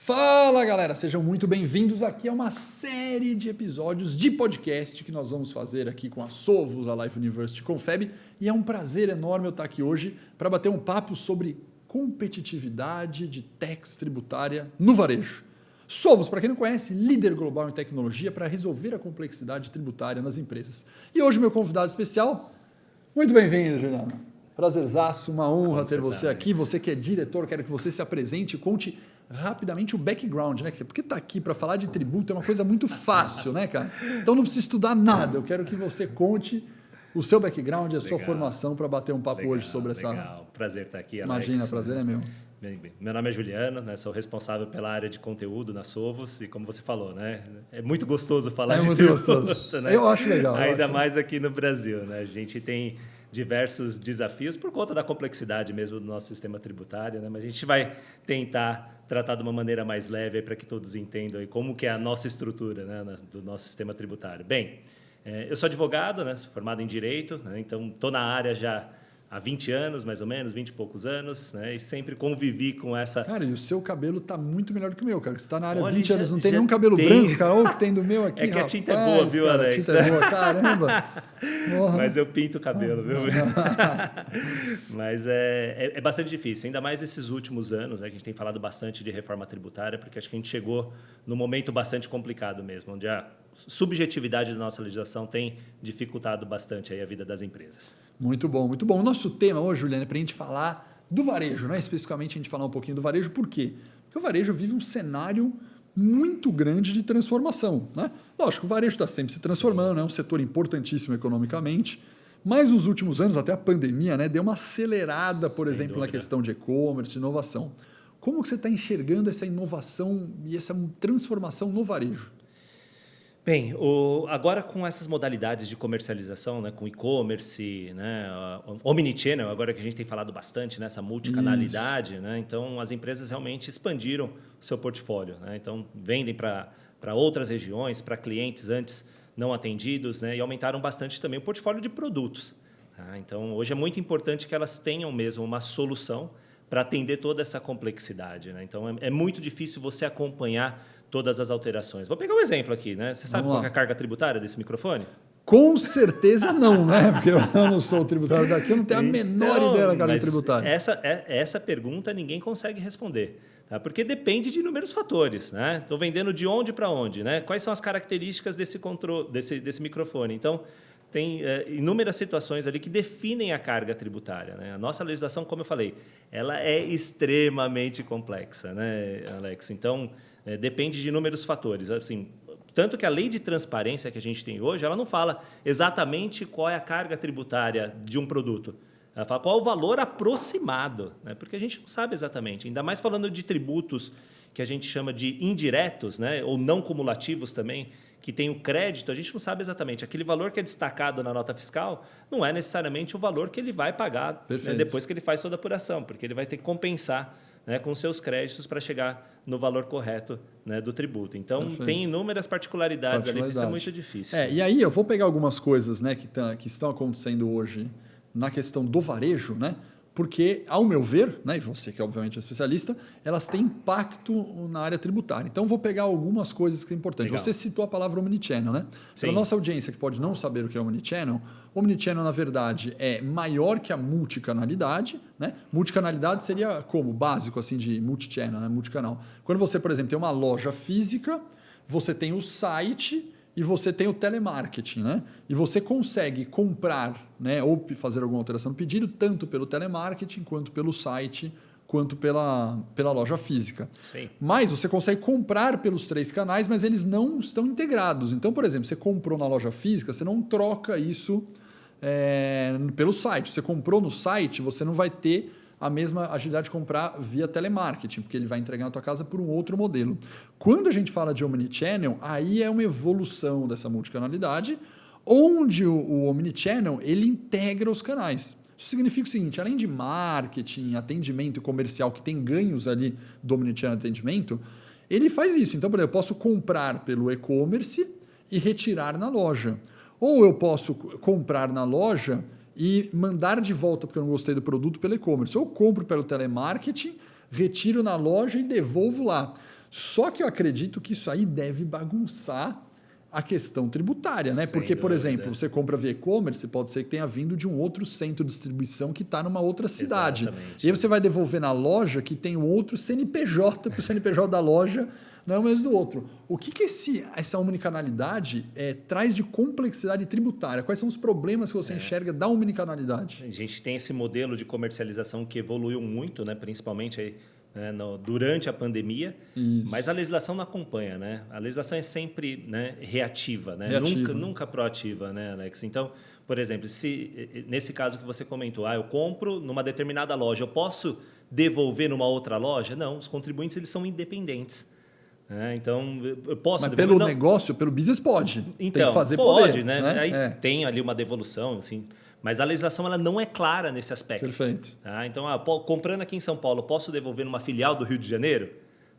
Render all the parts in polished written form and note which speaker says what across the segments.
Speaker 1: Fala galera, sejam muito bem-vindos aqui a uma série de episódios de podcast que nós vamos fazer aqui com a Sovos, a Life University Confeb, e é um prazer enorme eu estar aqui hoje para bater um papo sobre competitividade de tax tributária no varejo. Sovos, para quem não conhece, líder global em tecnologia para resolver a complexidade tributária nas empresas. E hoje meu convidado especial, muito bem-vindo, Juliana. Prazerzaço, uma honra ter você aqui. Você que é diretor, quero que você se apresente e conte rapidamente o background, né? Porque tá aqui para falar de tributo é uma coisa muito fácil, né, cara? Então não precisa estudar nada. Eu quero que você conte o seu background e a sua formação para bater um papo hoje sobre essa...
Speaker 2: Legal, prazer estar aqui, Alex.
Speaker 1: Imagina, prazer é meu.
Speaker 2: Meu nome é Juliano, né? Sou responsável pela área de conteúdo na Sovos e como você falou, né? É muito gostoso falar de tributo. Gostoso. Né?
Speaker 1: Eu acho legal.
Speaker 2: Ainda mais aqui no Brasil, né? A gente tem diversos desafios por conta da complexidade mesmo do nosso sistema tributário, né? Mas a gente vai tentar tratar de uma maneira mais leve para que todos entendam aí como que é a nossa estrutura, né, do nosso sistema tributário. Bem, eu sou advogado, né, sou formado em Direito, né, então estou na área já há 20 anos, mais ou menos, 20 e poucos anos, né? E sempre convivi com essa...
Speaker 1: Cara, e o seu cabelo tá muito melhor do que o meu, cara. Você tá na área há 20 anos, não tem nenhum cabelo branco, cara. Olha o que tem do meu aqui,
Speaker 2: É que a tinta é boa, viu,
Speaker 1: cara,
Speaker 2: Alex?
Speaker 1: A tinta é boa, caramba.
Speaker 2: Mas eu pinto o cabelo, viu? Mas é bastante difícil, ainda mais nesses últimos anos, né, que a gente tem falado bastante de reforma tributária, porque acho que a gente chegou num momento bastante complicado mesmo, onde a subjetividade da nossa legislação tem dificultado bastante aí a vida das empresas.
Speaker 1: Muito bom, muito bom. O nosso tema hoje, Juliana, é para a gente falar do varejo, né? Especificamente a gente falar um pouquinho do varejo. Por quê? Porque o varejo vive um cenário muito grande de transformação, né? Lógico, o varejo está sempre se transformando, é um setor importantíssimo economicamente, mas nos últimos anos, até a pandemia, né, deu uma acelerada, por exemplo, na questão de e-commerce, inovação. Como que você está enxergando essa inovação e essa transformação no varejo?
Speaker 2: Bem, agora com essas modalidades de comercialização, né, com e-commerce, né, omnichannel, agora que a gente tem falado bastante nessa multicanalidade, né, então as empresas realmente expandiram o seu portfólio, né, então vendem para outras regiões, para clientes antes não atendidos, né, e aumentaram bastante também o portfólio de produtos. Tá? Então hoje é muito importante que elas tenham mesmo uma solução para atender toda essa complexidade, né? Então é muito difícil você acompanhar todas as alterações. Vou pegar um exemplo aqui, né? Você sabe qual é a carga tributária desse microfone?
Speaker 1: Com certeza não, né? Porque eu não sou o tributário daqui, eu não tenho a menor ideia da carga tributária.
Speaker 2: Essa pergunta ninguém consegue responder, tá? Porque depende de inúmeros fatores, né? Estou vendendo de onde para onde, né? Quais são as características desse controle, desse microfone? Então, tem inúmeras situações ali que definem a carga tributária, né? A nossa legislação, como eu falei, ela é extremamente complexa, né, Alex? Então, depende de inúmeros fatores. Assim, tanto que a lei de transparência que a gente tem hoje, ela não fala exatamente qual é a carga tributária de um produto. Ela fala qual é o valor aproximado, né? Porque a gente não sabe exatamente. Ainda mais falando de tributos que a gente chama de indiretos, né? Ou não cumulativos também, que tem o crédito, a gente não sabe exatamente. Aquele valor que é destacado na nota fiscal não é necessariamente o valor que ele vai pagar, né, depois que ele faz toda a apuração, porque ele vai ter que compensar, né, com seus créditos para chegar no valor correto, né, do tributo. Então, tem inúmeras particularidades ali, isso é muito difícil.
Speaker 1: E aí eu vou pegar algumas coisas, né, que estão acontecendo hoje na questão do varejo, né? Porque, ao meu ver, né, e você que obviamente é especialista, elas têm impacto na área tributária. Então, vou pegar algumas coisas que é importante. Legal. Você citou a palavra omnichannel, né? Para a nossa audiência que pode não saber o que é omnichannel, na verdade, é maior que a multicanalidade, né? Multicanalidade seria como? Básico assim, de multichannel, né? Multicanal. Quando você, por exemplo, tem uma loja física, você tem o site e você tem o telemarketing, né? E você consegue comprar, né, ou fazer alguma alteração no pedido, tanto pelo telemarketing, quanto pelo site, quanto pela loja física.
Speaker 2: Sim.
Speaker 1: Mas você consegue comprar pelos 3 canais, mas eles não estão integrados. Então, por exemplo, você comprou na loja física, você não troca isso pelo site. Você comprou no site, você não vai ter a mesma agilidade de comprar via telemarketing, porque ele vai entregar na tua casa por um outro modelo. Quando a gente fala de omnichannel, aí é uma evolução dessa multicanalidade, onde o omnichannel ele integra os canais. Isso significa o seguinte, além de marketing, atendimento comercial, que tem ganhos ali do omnichannel atendimento, ele faz isso. Então, por exemplo, eu posso comprar pelo e-commerce e retirar na loja. Ou eu posso comprar na loja e mandar de volta porque eu não gostei do produto pelo e-commerce. Eu compro pelo telemarketing, retiro na loja e devolvo lá. Só que eu acredito que isso aí deve bagunçar a questão tributária, né?
Speaker 2: Sem
Speaker 1: Porque, por
Speaker 2: dúvida.
Speaker 1: exemplo, você compra via e-commerce, pode ser que tenha vindo de um outro centro de distribuição que está numa outra cidade.
Speaker 2: Exatamente.
Speaker 1: E aí você vai devolver na loja que tem um outro CNPJ, porque o CNPJ da loja não é o mesmo do outro. O que essa omnicanalidade traz de complexidade tributária? Quais são os problemas que você enxerga da omnicanalidade?
Speaker 2: A gente tem esse modelo de comercialização que evoluiu muito, né? Principalmente aí, né, durante a pandemia,
Speaker 1: Isso.
Speaker 2: mas a legislação não acompanha, né? A legislação é sempre, né, reativa, né? Nunca proativa, né, Alex? Então, por exemplo, se nesse caso que você comentou, eu compro numa determinada loja, eu posso devolver numa outra loja? Não, os contribuintes eles são independentes. Então, eu posso
Speaker 1: Mas
Speaker 2: devolver,
Speaker 1: pelo negócio, pelo business pode.
Speaker 2: então,
Speaker 1: tem que fazer
Speaker 2: pode,
Speaker 1: poder.
Speaker 2: né? Aí tem ali uma devolução, assim, mas a legislação ela não é clara nesse aspecto.
Speaker 1: Perfeito.
Speaker 2: Tá? Então, comprando aqui em São Paulo, posso devolver numa filial do Rio de Janeiro?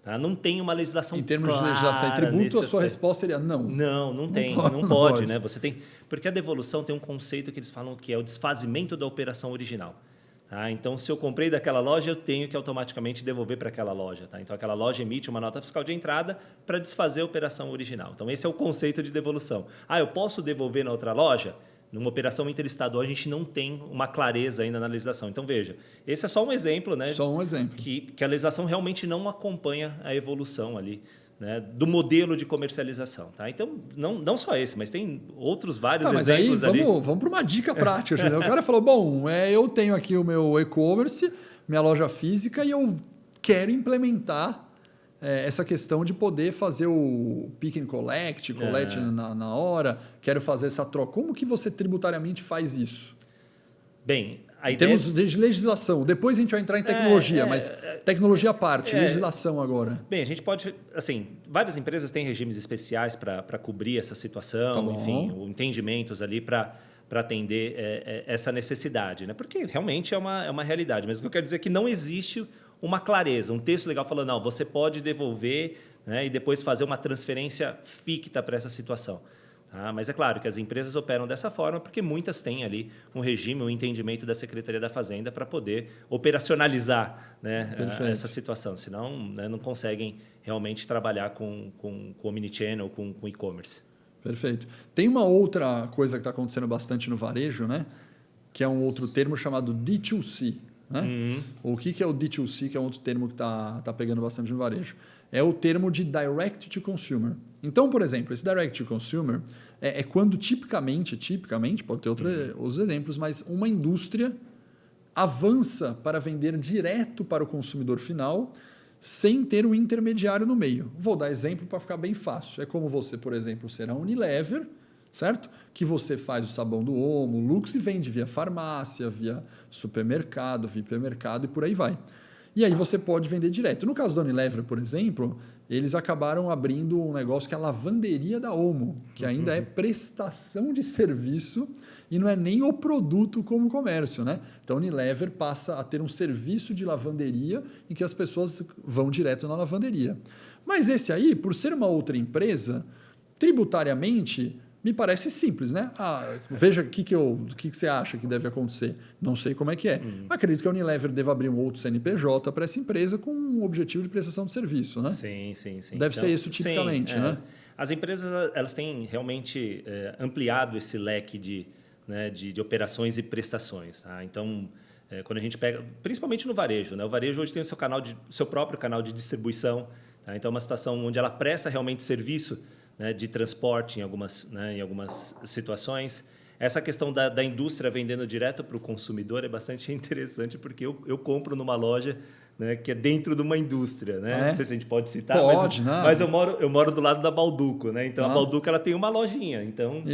Speaker 2: Tá? Não tem uma legislação
Speaker 1: Em termos
Speaker 2: clara
Speaker 1: de legislação e tributo, a sua
Speaker 2: aspecto.
Speaker 1: resposta seria não.
Speaker 2: Não tem, não pode, né? Você tem, porque a devolução tem um conceito que eles falam que é o desfazimento da operação original. Tá? Então, se eu comprei daquela loja, eu tenho que automaticamente devolver para aquela loja. Tá? Então, aquela loja emite uma nota fiscal de entrada para desfazer a operação original. Então, esse é o conceito de devolução. Eu posso devolver na outra loja? Numa operação interestadual, a gente não tem uma clareza ainda na legislação. Então, veja, esse é só um exemplo, né?
Speaker 1: Só um exemplo.
Speaker 2: Que a legislação realmente não acompanha a evolução ali, né, do modelo de comercialização. Tá? Então, não só esse, mas tem outros vários exemplos ali.
Speaker 1: Vamos para uma dica prática, Julião. O cara falou, bom, eu tenho aqui o meu e-commerce, minha loja física, e eu quero implementar essa questão de poder fazer o pick and collect na hora, quero fazer essa troca. Como que você tributariamente faz isso?
Speaker 2: Bem,
Speaker 1: em termos de legislação. Depois a gente vai entrar em tecnologia, mas tecnologia à parte, legislação agora.
Speaker 2: Bem, a gente pode... Assim, várias empresas têm regimes especiais para cobrir essa situação, enfim, entendimentos ali para atender essa necessidade, né? Porque realmente é uma realidade. Mas o que eu quero dizer é que não existe uma clareza, um texto legal falando, não, você pode devolver, né, e depois fazer uma transferência ficta para essa situação. Tá? Mas é claro que as empresas operam dessa forma porque muitas têm ali um regime, um entendimento da Secretaria da Fazenda para poder operacionalizar, né, essa situação. Senão, né, não conseguem realmente trabalhar com omnichannel, com e-commerce.
Speaker 1: Perfeito. Tem uma outra coisa que está acontecendo bastante no varejo, né, que é um outro termo chamado D2C. Né? O que é o D2C, que é um outro termo que está pegando bastante no varejo? É o termo de Direct to Consumer. Então, por exemplo, esse Direct to Consumer é quando tipicamente, pode ter outros exemplos, mas uma indústria avança para vender direto para o consumidor final sem ter um intermediário no meio. Vou dar exemplo para ficar bem fácil. É como você, por exemplo, ser a Unilever, certo? Que você faz o sabão do Omo, o Lux, e vende via farmácia, via supermercado, via hipermercado e por aí vai. E aí você pode vender direto. No caso da Unilever, por exemplo, eles acabaram abrindo um negócio que é a lavanderia da Omo, que ainda é prestação de serviço e não é nem o produto como comércio, né? Então a Unilever passa a ter um serviço de lavanderia em que as pessoas vão direto na lavanderia. Mas esse aí, por ser uma outra empresa, tributariamente me parece simples, né? Veja o que você acha que deve acontecer. Não sei como é que é. Mas acredito que a Unilever deva abrir um outro CNPJ para essa empresa com um objetivo de prestação de serviço, né?
Speaker 2: Sim.
Speaker 1: Deve ser isso tipicamente, né?
Speaker 2: As empresas elas têm realmente ampliado esse leque de operações e prestações. Tá? Então, quando a gente pega, principalmente no varejo, né? O varejo hoje tem o seu próprio canal de distribuição. Tá? Então, é uma situação onde ela presta realmente serviço, né, de transporte em algumas situações. Essa questão da indústria vendendo direto para o consumidor é bastante interessante, porque eu compro numa loja, né, que é dentro de uma indústria. Né? Não sei se a gente pode citar, mas eu moro do lado da Balduco. Né? Então, a Balduco ela tem uma lojinha. Então,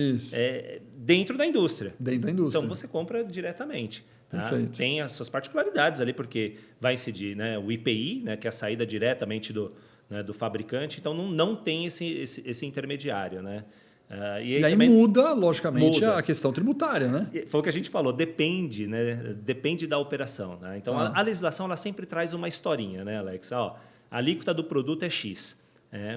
Speaker 2: dentro da indústria.
Speaker 1: Dentro da indústria.
Speaker 2: Então, você compra diretamente. Tá?
Speaker 1: Perfeito.
Speaker 2: Tem as suas particularidades ali, porque vai incidir, né, o IPI, né, que é a saída diretamente do fabricante, então não tem esse intermediário. Né?
Speaker 1: E aí também muda, logicamente, a questão tributária. Né?
Speaker 2: Foi o que a gente falou, depende da operação. Né? Então, a legislação ela sempre traz uma historinha, né, Alex? A alíquota do produto é X,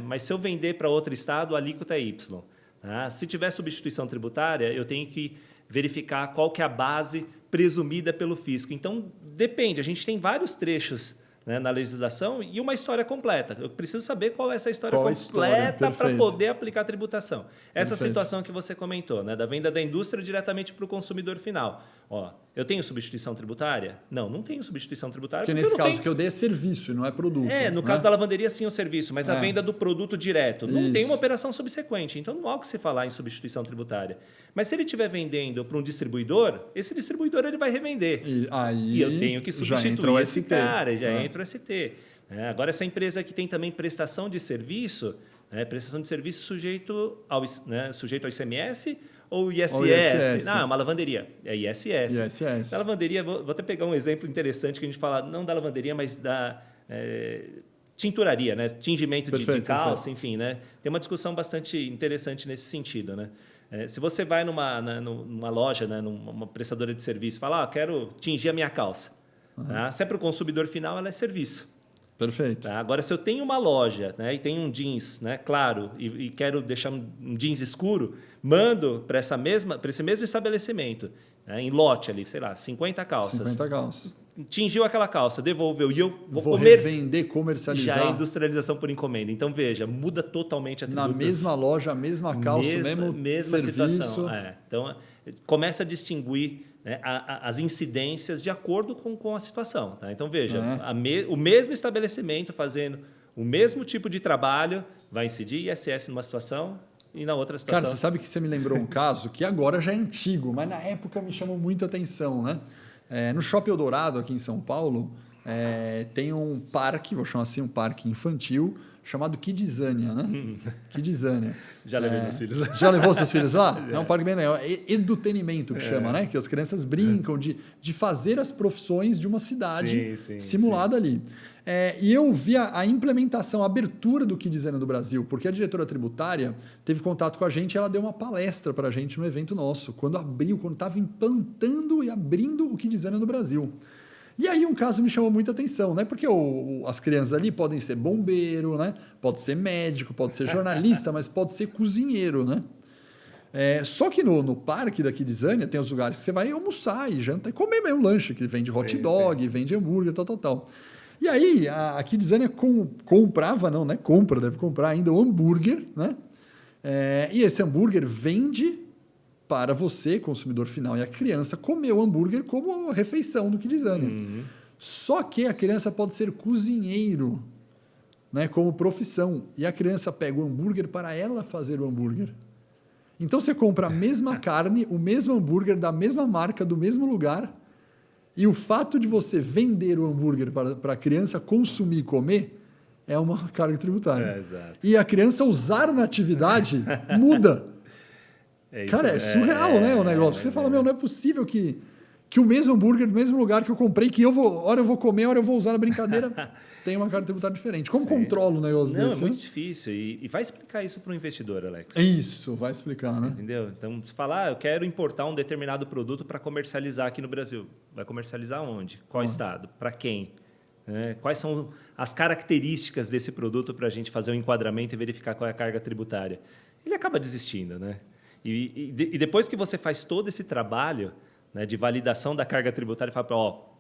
Speaker 2: mas se eu vender para outro estado, a alíquota é Y. Tá? Se tiver substituição tributária, eu tenho que verificar qual que é a base presumida pelo fisco. Então, depende. A gente tem vários trechos, né, na legislação e uma história completa. Eu preciso saber qual é essa história
Speaker 1: Qual a história?
Speaker 2: completa para
Speaker 1: Perfeito.
Speaker 2: poder aplicar a tributação. Essa
Speaker 1: Perfeito.
Speaker 2: situação que você comentou, né, da venda da indústria diretamente para o consumidor final. Ó, eu tenho substituição tributária? Não tenho substituição tributária.
Speaker 1: Porque nesse caso que eu dei é serviço, não é produto.
Speaker 2: No caso da lavanderia, sim, o serviço, mas na venda do produto direto. Não tem uma operação subsequente. Então, não há o que se falar em substituição tributária. Mas se ele estiver vendendo para um distribuidor, esse distribuidor ele vai revender. E eu tenho que substituir esse cara, já entra o ST. Agora, essa empresa que tem também prestação de serviço, prestação de serviço sujeito ao ICMS ou ISS? Não, é uma lavanderia. É ISS. Da lavanderia, vou até pegar um exemplo interessante que a gente fala, não da lavanderia, mas da tinturaria, né? Tingimento de calça, enfim. Né? Tem uma discussão bastante interessante nesse sentido. Né? Se você vai numa loja, né, numa prestadora de serviço, e fala, quero tingir a minha calça. Tá? Se é para o consumidor final, ela é serviço.
Speaker 1: Perfeito.
Speaker 2: Tá? Agora, se eu tenho uma loja, né, e tenho um jeans, né, claro, e quero deixar um jeans escuro, mando para esse mesmo estabelecimento, né, em lote ali, sei lá, 50 calças.
Speaker 1: 50 calças.
Speaker 2: Tingiu aquela calça, devolveu, e eu
Speaker 1: vou revender, comercializar.
Speaker 2: Já é industrialização por encomenda. Então, veja, muda totalmente a tributa.
Speaker 1: Na mesma loja, a mesma calça, mesma serviço.
Speaker 2: Situação. Então, começa a distinguir, né, as incidências de acordo com a situação. Tá? Então, veja, o mesmo estabelecimento fazendo o mesmo tipo de trabalho vai incidir ISS numa situação e na outra situação.
Speaker 1: Cara, você sabe que você me lembrou um caso que agora já é antigo, mas na época me chamou muito a atenção. Né? No Shopping Eldorado, aqui em São Paulo, tem um parque, vou chamar assim, um parque infantil, chamado Kidzania, né? Kidzania.
Speaker 2: Já levei meus filhos lá.
Speaker 1: Já levou seus filhos lá? É um parque bem legal. Edutenimento que chama, né? Que as crianças brincam de fazer as profissões de uma cidade simulada ali. E eu vi a implementação, a abertura do Kidzania do Brasil, porque a diretora tributária teve contato com a gente e ela deu uma palestra para a gente no evento nosso, quando estava implantando e abrindo o Kidzania no Brasil. E aí um caso me chamou muita atenção, né? Porque as crianças ali podem ser bombeiro, né? Pode ser médico, pode ser jornalista, mas pode ser cozinheiro, né? Só que no parque da Kidzania tem os lugares que você vai almoçar e jantar e comer mesmo lanche, que vende hot dog, vende hambúrguer, tal. E aí a Kidzania deve comprar ainda o hambúrguer, né? E esse hambúrguer vende para você, consumidor final, e a criança comer o hambúrguer como refeição do Kidzania. Só que a criança pode ser cozinheiro, né, como profissão, e a criança pega o hambúrguer para ela fazer o hambúrguer. Então você compra a mesma carne, o mesmo hambúrguer, da mesma marca, do mesmo lugar, e o fato de você vender o hambúrguer para a criança consumir e comer é uma carga tributária.
Speaker 2: Exato.
Speaker 1: E a criança usar na atividade muda. Cara, é surreal, né, o negócio. Você fala, não é possível que o mesmo hambúrguer, do mesmo lugar que eu comprei, que hora eu vou comer, hora eu vou usar na brincadeira, tem uma carga tributária diferente. Como controla um negócio desse?
Speaker 2: Não, é muito difícil. E vai explicar isso para o investidor, Alex.
Speaker 1: Isso, vai explicar, né?
Speaker 2: Entendeu? Então, você fala, eu quero importar um determinado produto para comercializar aqui no Brasil. Vai comercializar onde? Qual estado? Para quem? Quais são as características desse produto para a gente fazer o enquadramento e verificar qual é a carga tributária? Ele acaba desistindo, né? E depois que você faz todo esse trabalho, né, de validação da carga tributária, fala,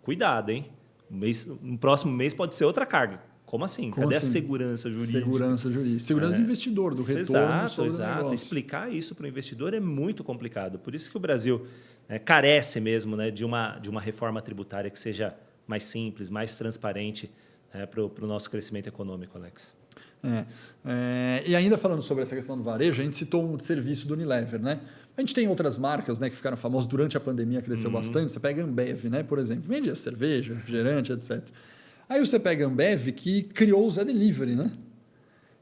Speaker 2: cuidado, hein? No próximo mês pode ser outra carga. Como assim? Cadê a segurança jurídica? Segurança do investidor, do retorno sobre o negócio. Explicar isso para o investidor é muito complicado. Por isso que o Brasil carece mesmo, né, de uma reforma tributária que seja mais simples, mais transparente, para o nosso crescimento econômico, Alex.
Speaker 1: E ainda falando sobre essa questão do varejo, a gente citou um serviço do Unilever, né? A gente tem outras marcas, né, que ficaram famosas durante a pandemia, cresceu bastante. Você pega a Ambev, né, por exemplo, vende cerveja, refrigerante, etc. Aí você pega a Ambev, que criou o Zé Delivery, né?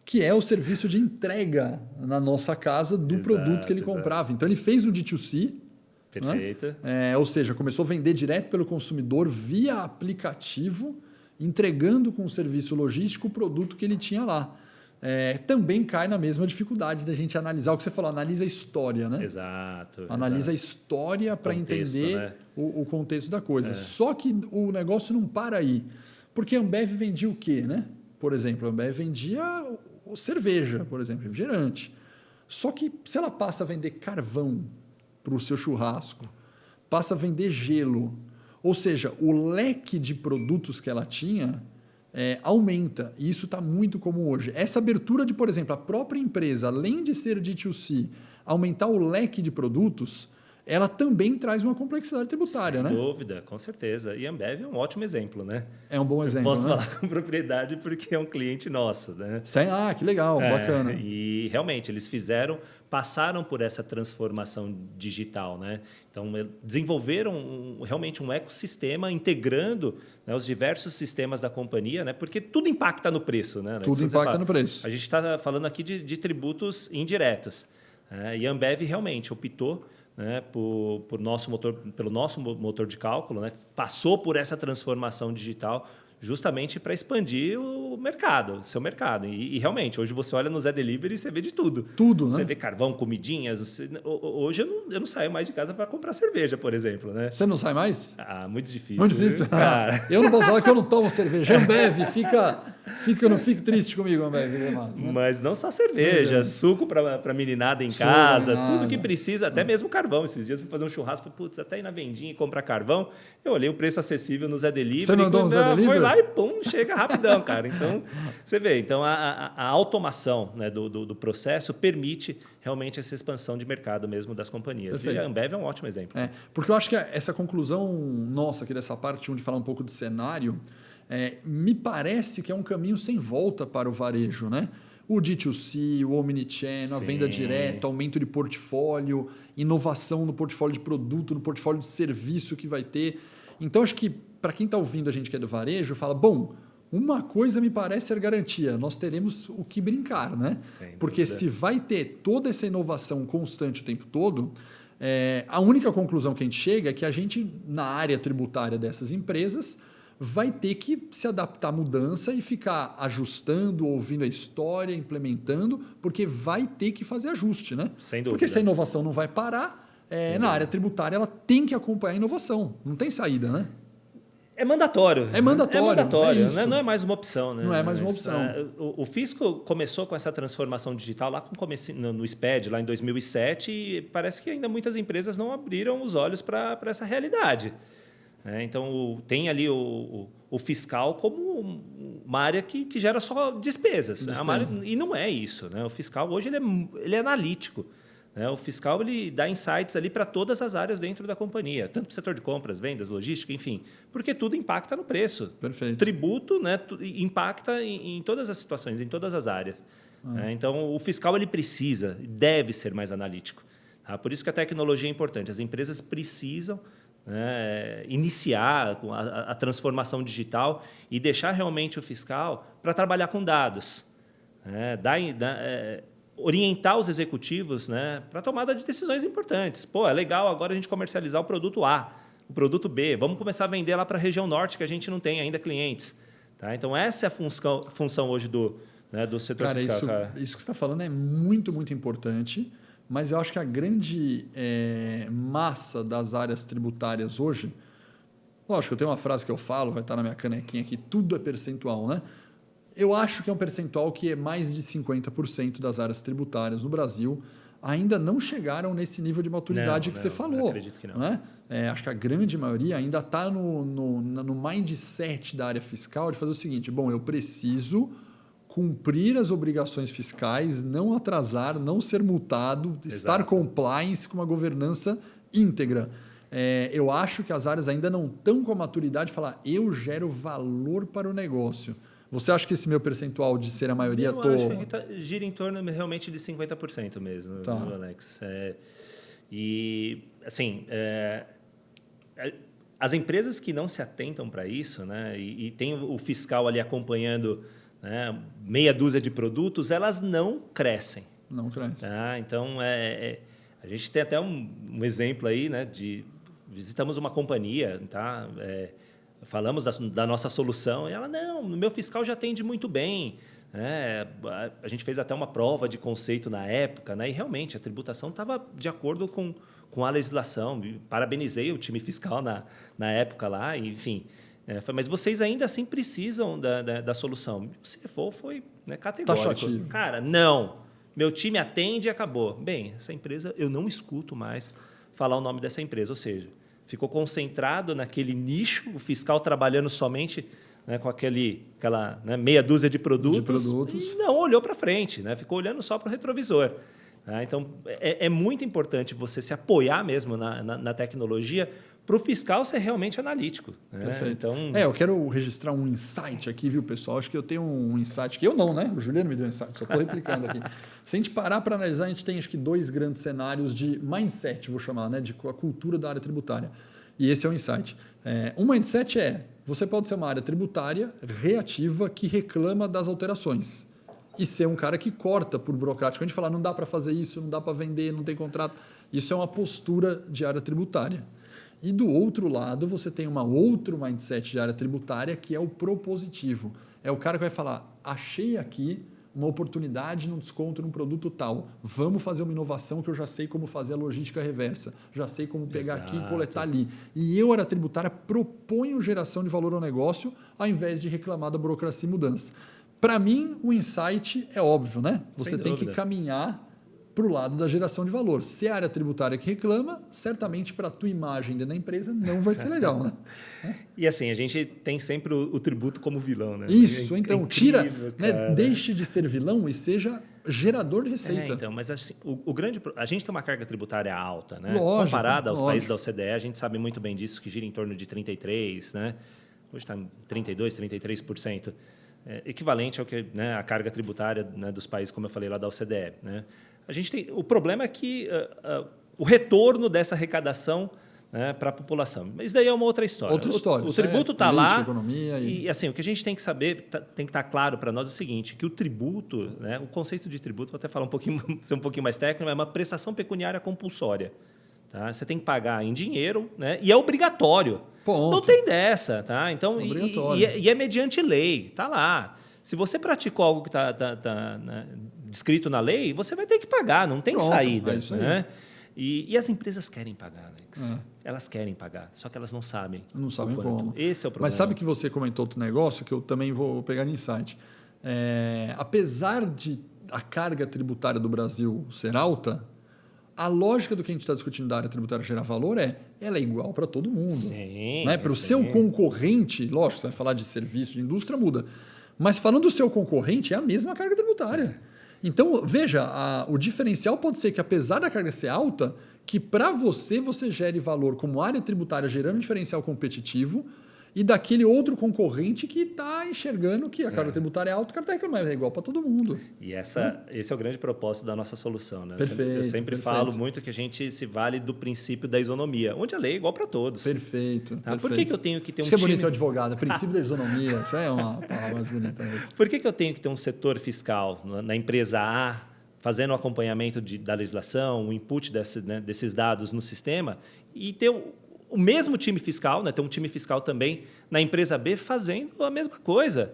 Speaker 1: Que é o serviço de entrega na nossa casa do produto que ele comprava. Então ele fez um D2C.
Speaker 2: Perfeito.
Speaker 1: Né? Ou seja, começou a vender direto pelo consumidor via aplicativo, entregando com o serviço logístico o produto que ele tinha lá. Também cai na mesma dificuldade da gente analisar o que você falou, analisa a história, né?
Speaker 2: Exato.
Speaker 1: Analisa a história para entender, né, o contexto da coisa. Só que o negócio não para aí. Porque a Ambev vendia o quê, né? Por exemplo, a Ambev vendia cerveja, por exemplo, refrigerante. Só que se ela passa a vender carvão para o seu churrasco, passa a vender gelo, ou seja, o leque de produtos que ela tinha aumenta. E isso está muito comum hoje. Essa abertura de, por exemplo, a própria empresa, além de ser D2C, aumentar o leque de produtos, ela também traz uma complexidade tributária, né?
Speaker 2: Sem dúvida, com certeza. E a Ambev é um ótimo exemplo, né?
Speaker 1: É um bom exemplo,
Speaker 2: Posso
Speaker 1: né?
Speaker 2: falar com propriedade porque é um cliente nosso, né?
Speaker 1: Que legal, bacana.
Speaker 2: E realmente eles passaram por essa transformação digital, né? Então desenvolveram realmente um ecossistema integrando, né, os diversos sistemas da companhia, né? Porque tudo impacta no preço, né?
Speaker 1: Tudo impacta no preço.
Speaker 2: A gente está falando aqui de tributos indiretos, e a Ambev realmente optou, né, pelo nosso motor de cálculo, né, passou por essa transformação digital justamente para expandir o seu mercado. E realmente, hoje você olha no Zé Delivery e você vê de tudo.
Speaker 1: Tudo, né?
Speaker 2: Você vê carvão, comidinhas. Hoje eu não saio mais de casa para comprar cerveja, por exemplo. Né?
Speaker 1: Você não sai mais?
Speaker 2: Muito difícil.
Speaker 1: Muito difícil?
Speaker 2: Cara.
Speaker 1: Eu não posso falar que eu não tomo cerveja. Ambev, não fique triste comigo, Ambev. Né?
Speaker 2: Mas não só cerveja, suco para meninada em casa, tudo que precisa, até mesmo carvão. Esses dias eu fui fazer um churrasco, até ir na vendinha e comprar carvão. Eu olhei um preço acessível no Zé Delivery.
Speaker 1: Você mandou no Zé Delivery?
Speaker 2: Foi lá e pum, chega rapidão, cara. Então, você vê. Então, a automação, né, do processo permite realmente essa expansão de mercado mesmo das companhias.
Speaker 1: Perfeito.
Speaker 2: E a Ambev é um ótimo exemplo.
Speaker 1: Porque eu acho que essa conclusão nossa aqui dessa parte, de falar um pouco de cenário, me parece que é um caminho sem volta para o varejo, né? O D2C, o Omnichannel, a venda direta, aumento de portfólio, inovação no portfólio de produto, no portfólio de serviço que vai ter. Então, acho que para quem está ouvindo a gente que é do varejo, fala, bom, uma coisa me parece ser garantia, nós teremos o que brincar, né? Porque se vai ter toda essa inovação constante o tempo todo, a única conclusão que a gente chega é que a gente, na área tributária dessas empresas, vai ter que se adaptar à mudança e ficar ajustando, ouvindo a história, implementando, porque vai ter que fazer ajuste, né?
Speaker 2: Sem dúvida.
Speaker 1: Porque se a inovação não vai parar, na área tributária ela tem que acompanhar a inovação. Não tem saída, né?
Speaker 2: É mandatório.
Speaker 1: É mandatório.
Speaker 2: Né? Não é mais uma opção. Né?
Speaker 1: Não é mais uma opção.
Speaker 2: O fisco começou com essa transformação digital lá no SPED, lá em 2007, e parece que ainda muitas empresas não abriram os olhos para essa realidade. Então, tem ali o fiscal como uma área que gera só despesas. Né? E não é isso. Né? O fiscal hoje ele é analítico. Né? O fiscal ele dá insights ali para todas as áreas dentro da companhia, tanto para o setor de compras, vendas, logística, enfim, porque tudo impacta no preço.
Speaker 1: Perfeito.
Speaker 2: Tributo, né, impacta em todas as situações, em todas as áreas. Então, o fiscal ele deve ser mais analítico. Tá? Por isso que a tecnologia é importante. As empresas precisam, né, iniciar a transformação digital e deixar realmente o fiscal para trabalhar com dados. Né? Orientar os executivos, né, para a tomada de decisões importantes. É legal agora a gente comercializar o produto A, o produto B. Vamos começar a vender lá para a região norte, que a gente não tem ainda clientes. Tá? Então, essa é a função hoje do setor fiscal.
Speaker 1: Isso que você está falando é muito, muito importante, mas eu acho que a grande massa das áreas tributárias hoje... Lógico, eu tenho uma frase que eu falo, vai estar na minha canequinha aqui, tudo é percentual, né? Eu acho que é um percentual que é mais de 50% das áreas tributárias no Brasil ainda não chegaram nesse nível de maturidade que você falou.
Speaker 2: Não acredito que não.
Speaker 1: Né? Acho que a grande maioria ainda está no mindset da área fiscal de fazer o seguinte, eu preciso cumprir as obrigações fiscais, não atrasar, não ser multado, estar compliance com uma governança íntegra. Eu acho que as áreas ainda não estão com a maturidade de falar, eu gero valor para o negócio. Você acha que esse meu percentual de ser a maioria...
Speaker 2: Eu acho que gira em torno realmente de 50% mesmo, Alex. E, assim, as empresas que não se atentam para isso, né, e tem o fiscal ali acompanhando, né, meia dúzia de produtos, elas não crescem.
Speaker 1: Não crescem.
Speaker 2: Tá? Então, a gente tem até um exemplo aí, né, visitamos uma companhia, tá? Falamos da nossa solução e ela, não, o meu fiscal já atende muito bem. A gente fez até uma prova de conceito na época, né? E realmente a tributação estava de acordo com a legislação. Parabenizei o time fiscal na época lá, enfim. Mas vocês ainda assim precisam da solução. O CFO foi, né, categórico.
Speaker 1: Taxativo.
Speaker 2: Cara, não, meu time atende e acabou. Bem, essa empresa, eu não escuto mais falar o nome dessa empresa, ou seja, ficou concentrado naquele nicho, o fiscal trabalhando somente né, com aquela né, meia dúzia de produtos. E não olhou para frente, né, ficou olhando só para o retrovisor. Tá? Então, é muito importante você se apoiar mesmo na tecnologia para o fiscal ser realmente analítico. Né?
Speaker 1: Perfeito.
Speaker 2: Então,
Speaker 1: eu quero registrar um insight aqui, viu, pessoal? Acho que eu tenho um insight que eu não, né? O Juliano me deu um insight, só estou replicando aqui. Se a gente parar para analisar, a gente tem acho que 2 grandes cenários de mindset, vou chamar, né? De a cultura da área tributária. E esse é o insight. Um mindset você pode ser uma área tributária reativa que reclama das alterações e ser um cara que corta por burocrático. A gente fala, não dá para fazer isso, não dá para vender, não tem contrato. Isso é uma postura de área tributária. E do outro lado, você tem outro mindset de área tributária que é o propositivo. É o cara que vai falar, achei aqui uma oportunidade num desconto num produto tal. Vamos fazer uma inovação que eu já sei como fazer a logística reversa. Já sei como pegar aqui e coletar ali. E eu, área tributária, proponho geração de valor ao negócio ao invés de reclamar da burocracia e mudança. Para mim, o insight é óbvio, né? Você tem que caminhar para o lado da geração de valor. Se é a área tributária que reclama, certamente para a tua imagem dentro da empresa não vai ser legal, né?
Speaker 2: E assim, a gente tem sempre o tributo como vilão, né?
Speaker 1: Isso, então incrível, tira, né? Deixe de ser vilão e seja gerador de receita.
Speaker 2: Então, mas assim, a gente tem uma carga tributária alta, né?
Speaker 1: Lógico,
Speaker 2: comparada aos países da OCDE, a gente sabe muito bem disso, que gira em torno de 33%, né? Hoje está em 32%, 33%. Equivalente ao que, né, a carga tributária, né, dos países, como eu falei, lá da OCDE. Né? O problema é que o retorno dessa arrecadação, né, para a população. Mas isso daí é uma outra história. O tributo está lá economia e assim, o que a gente tem que saber, tem que estar claro para nós é o seguinte, que o tributo, né, o conceito de tributo, vou até falar ser um pouquinho mais técnico, é uma prestação pecuniária compulsória. Tá? Você tem que pagar em dinheiro, né, e é obrigatório.
Speaker 1: Ponto.
Speaker 2: Não tem dessa. Tá? Então, e é mediante lei, está lá. Se você praticou algo que está né, descrito na lei, você vai ter que pagar, não tem saída. É isso aí. Né? E as empresas querem pagar, Alex. Elas querem pagar, só que elas não sabem.
Speaker 1: Não sabem como.
Speaker 2: Esse é o problema.
Speaker 1: Mas sabe que você comentou outro negócio que eu também vou pegar no insight. Apesar de a carga tributária do Brasil ser alta, a lógica do que a gente está discutindo da área tributária gerar valor ela é igual para todo mundo.
Speaker 2: Sim,
Speaker 1: né? Para o seu concorrente, lógico, você vai falar de serviço, de indústria, muda. Mas falando do seu concorrente, é a mesma carga tributária. Então, veja, o diferencial pode ser que, apesar da carga ser alta, que para você gere valor como área tributária gerando um diferencial competitivo e daquele outro concorrente que está enxergando que a carga tributária é alta, o cara está reclamando, é igual para todo mundo.
Speaker 2: E esse é o grande propósito da nossa solução. Né?
Speaker 1: Perfeito,
Speaker 2: eu sempre falo muito que a gente se vale do princípio da isonomia, onde a lei é igual para todos.
Speaker 1: Perfeito.
Speaker 2: Tá? Por que eu tenho que ter
Speaker 1: Isso que é bonito o advogado, princípio da isonomia, isso é uma palavra mais bonita mesmo.
Speaker 2: Por que eu tenho que ter um setor fiscal na empresa A, fazendo o acompanhamento da legislação, o input desses dados no sistema, e ter o mesmo time fiscal, né, ter um time fiscal também na empresa B fazendo a mesma coisa.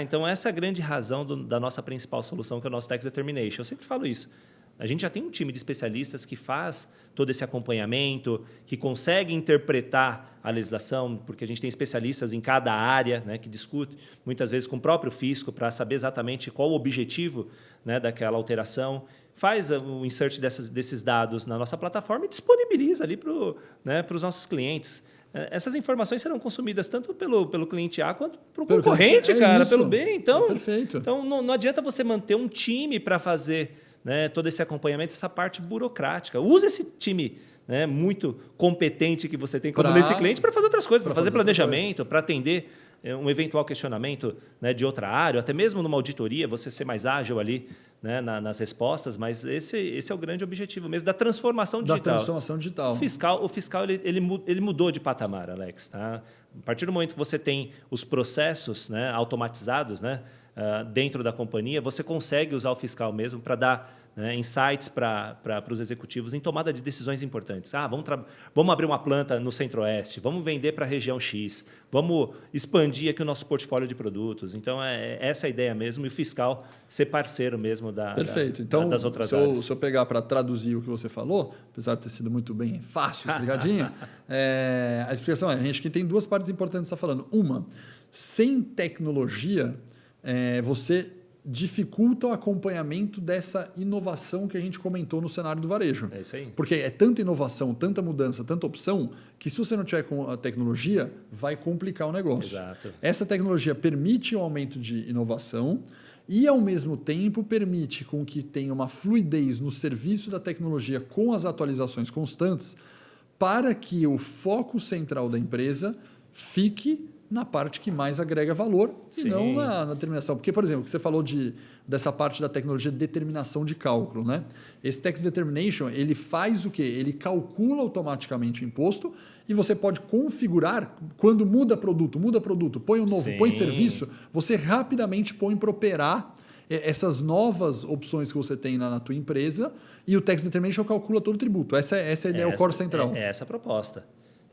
Speaker 2: Então, essa é a grande razão da nossa principal solução, que é o nosso Tax Determination. Eu sempre falo isso. A gente já tem um time de especialistas que faz todo esse acompanhamento, que consegue interpretar a legislação, porque a gente tem especialistas em cada área, né, que discute muitas vezes com o próprio fisco para saber exatamente qual o objetivo, né, daquela alteração. Faz o insert desses dados na nossa plataforma e disponibiliza ali para os nossos clientes. Essas informações serão consumidas tanto pelo cliente A quanto pelo concorrente, cara, pelo B. Então,
Speaker 1: perfeito.
Speaker 2: Então não adianta você manter um time para fazer, né, todo esse acompanhamento, essa parte burocrática. Use esse time, né, muito competente que você tem como nesse cliente para fazer outras coisas, para fazer planejamento, para atender um eventual questionamento, né, de outra área, até mesmo numa auditoria, você ser mais ágil ali, né, nas respostas, mas esse é o grande objetivo mesmo, da transformação digital.
Speaker 1: Da transformação digital.
Speaker 2: O fiscal ele mudou de patamar, Alex. Tá? A partir do momento que você tem os processos, né, automatizados, né, dentro da companhia, você consegue usar o fiscal mesmo para dar, né, insights para os executivos em tomada de decisões importantes. Vamos abrir uma planta no Centro-Oeste, vamos vender para a região X, vamos expandir aqui o nosso portfólio de produtos. Então, essa é a ideia mesmo, e o fiscal ser parceiro mesmo
Speaker 1: Perfeito. Então,
Speaker 2: das outras áreas.
Speaker 1: Se eu pegar para traduzir o que você falou, apesar de ter sido muito bem fácil, explicadinho, a explicação a gente que tem 2 partes importantes que você está falando. Uma, sem tecnologia, você dificulta o acompanhamento dessa inovação que a gente comentou no cenário do varejo.
Speaker 2: É isso aí.
Speaker 1: Porque é tanta inovação, tanta mudança, tanta opção, que se você não tiver com a tecnologia, vai complicar o negócio.
Speaker 2: Exato.
Speaker 1: Essa tecnologia permite o aumento de inovação e, ao mesmo tempo, permite com que tenha uma fluidez no serviço da tecnologia com as atualizações constantes para que o foco central da empresa fique na parte que mais agrega valor e
Speaker 2: Sim.
Speaker 1: não na determinação. Porque, por exemplo, o que você falou dessa parte da tecnologia de determinação de cálculo, né? Esse Tax Determination, ele faz o quê? Ele calcula automaticamente o imposto e você pode configurar quando muda produto, põe um novo,
Speaker 2: Sim.
Speaker 1: põe serviço, você rapidamente põe para operar essas novas opções que você tem na tua empresa e o Tax Determination calcula todo o tributo. Essa é a ideia, o core central.
Speaker 2: É essa a proposta.